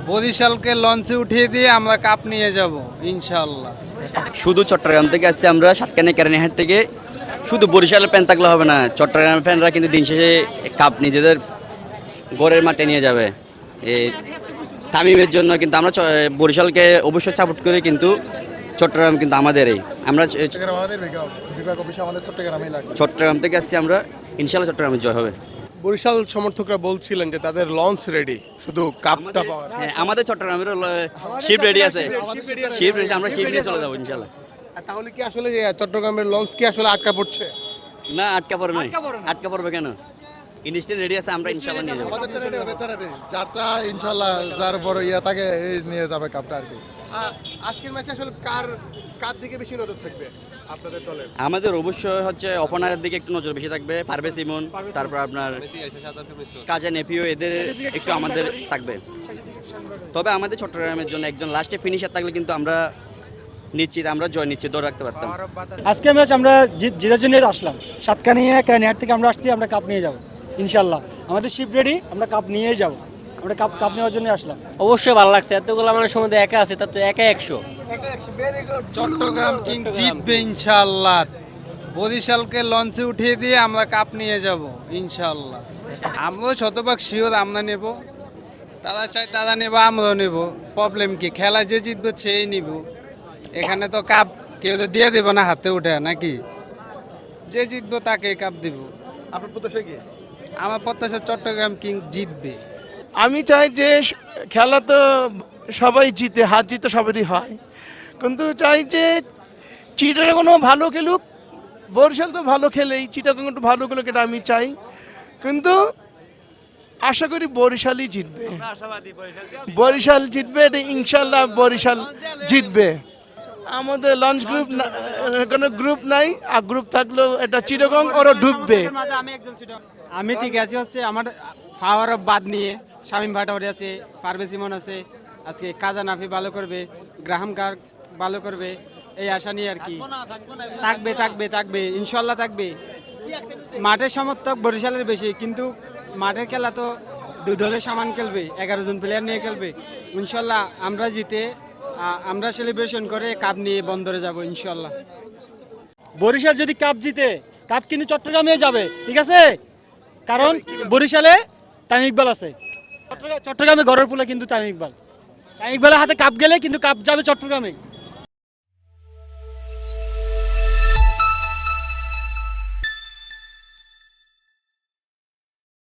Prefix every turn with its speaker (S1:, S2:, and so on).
S1: বরিশালকে লঞ্চে উঠিয়ে দিয়ে আমরা কাপ নিয়ে যাব ইনশাআল্লাহ।
S2: শুধু চট্টগ্রাম থেকে আসছে আমরা সাতকানিয়া কেরানীহাট থেকে। শুধু বরিশালের ফ্যান থাকলে হবে না, চট্টগ্রামের ফ্যানরা কিন্তু দিন শেষে কাপ নিজেদের ঘরের মাঠে নিয়ে যাবে। এই তামিমের জন্য কিন্তু আমরা বরিশালকে অবশ্যই সাপোর্ট করি, কিন্তু চট্টগ্রাম কিন্তু আমাদেরই। আমরা চট্টগ্রাম থেকে আসছি আমরা, ইনশাআল্লাহ চট্টগ্রামে জয় হবে।
S3: বরিশাল সমর্থকরা বলছিলেন যে তাদের লঞ্চ রেডি, শুধু কাপটা পাওয়ার।
S2: হ্যাঁ, আমাদের চট্টগ্রামের শিপ রেডি আছে, শিপ রেডি, আমরা শিপ নিয়ে চলে যাবো ইনশাআল্লাহ।
S3: তাহলে কি আসলে চট্টগ্রামের লঞ্চ কি আসলে আটকা পড়ছে?
S2: না, আটকা পড়বে না। আটকা পড়বে কেন? ইনস্ট্যান্ট রেডি আছে, আমরা ইনশাআল্লাহ নিয়ে যাবো।
S4: যারটা ইনশাআল্লাহ যার বড় থাকে এই নিয়ে যাবে কাপটা আর কি।
S3: আজকের ম্যাচে আসলে কার দিকে বেশি নজর থাকবে আপনাদের দলের?
S2: আমাদের অবশ্যই হচ্ছে ওপেনারের দিকে একটু নজর বেশি থাকবে, পারভেজ ইমন, তারপর আপনার কাজা নেপিও, এদের একটু আমাদের থাকবে। তবে আমাদের চট্টগ্রামের জন্য একজন লাস্টে ফিনিশার থাকলে কিন্তু আমরা নিশ্চিত, আমরা জয় নিশ্চিত ধরে রাখতে পারতাম।
S5: আজকে ম্যাচ আমরা জিতার জন্য আসলাম, সাতকানিয়া কেরানীহাট থেকে আমরা আসছি, আমরা কাপ নিয়ে যাব ইনশাল্লাহ। আমাদের শিপ রেডি, আমরা কাপ নিয়েই যাব, আমরা কাপ নেওয়ার জন্য আসলাম।
S6: অবশ্যই ভালো লাগছে, এতগুলো মানুষের মধ্যে একা আছে, তার তো একা 100।
S1: চট্টগ্রাম কিং জিতবে ইনশাআল্লাহ। বরিশালকে লঞ্চে উঠিয়ে দিয়ে আমরা কাপ নিয়ে যাব ইনশাআল্লাহ। আমরাও শতভাগ শিওর আমরা নেব, তারা চাই তারা নেব, আমরাও নেব। প্রবলেম কি? খেলা যে জিতবে সেই নিব। এখানে তো কাপ কেউ তো দিয়ে দেবো না হাতে উঠে, নাকি? যে জিতবো তাকে কাপ দিব।
S3: আপনার প্রত্যাশা কি?
S1: আমার প্রত্যাশা চট্টগ্রাম কিং জিতবে।
S7: আমি চাই যে খেলা তো সবাই জিতে, হার জিতে সবারই হয়, কিন্তু চাই যে চিটাগং ভালো খেলুক। বরিশাল তো ভালো খেলেই, চিটাগং একটু ভালো খেলুক, এটা আমি চাই। কিন্তু আশা করি বরিশালই জিতবে, বরিশাল জিতবে, এটা ইনশাল্লাহ বরিশাল জিতবে। আমাদের লঞ্চ গ্রুপ কোনো গ্রুপ নাই, আর গ্রুপ থাকলেও এটা চিটাগং ওরা ডুববে।
S5: আমি ঠিক আছে, হচ্ছে আমার পাওয়ার অফ বাদ নিয়ে শামীম ভাটাওয়ারি আছে, পারভেজ ইমন আছে, আজকে কাজা নাফি ভালো করবে, গ্রাহাম গার্গ ভালো করবে, এই আশা নিয়ে আর কি। থাকবে থাকবে থাকবে ইনশাল্লাহ থাকবে। মাঠের সমর্থক বরিশালের বেশি, কিন্তু মাঠের খেলা তো দুই দলের সমান খেলবে, 11 জন প্লেয়ার নিয়ে খেলবে। ইনশাল্লাহ আমরা জিতে, আমরা সেলিব্রেশন করে কাপ নিয়ে বন্দরে যাব ইনশাল্লাহ। বরিশাল যদি কাপ জিতে, কাপ কিন্তু চট্টগ্রামে যাবে, ঠিক আছে? কারণ বরিশালে তামিম ইকবাল আছে, চট্টগ্রামে ঘরের পুলে কিন্তু তামিম ইকবালের হাতে কাপ গেলে কিন্তু কাপ যাবে চট্টগ্রামে।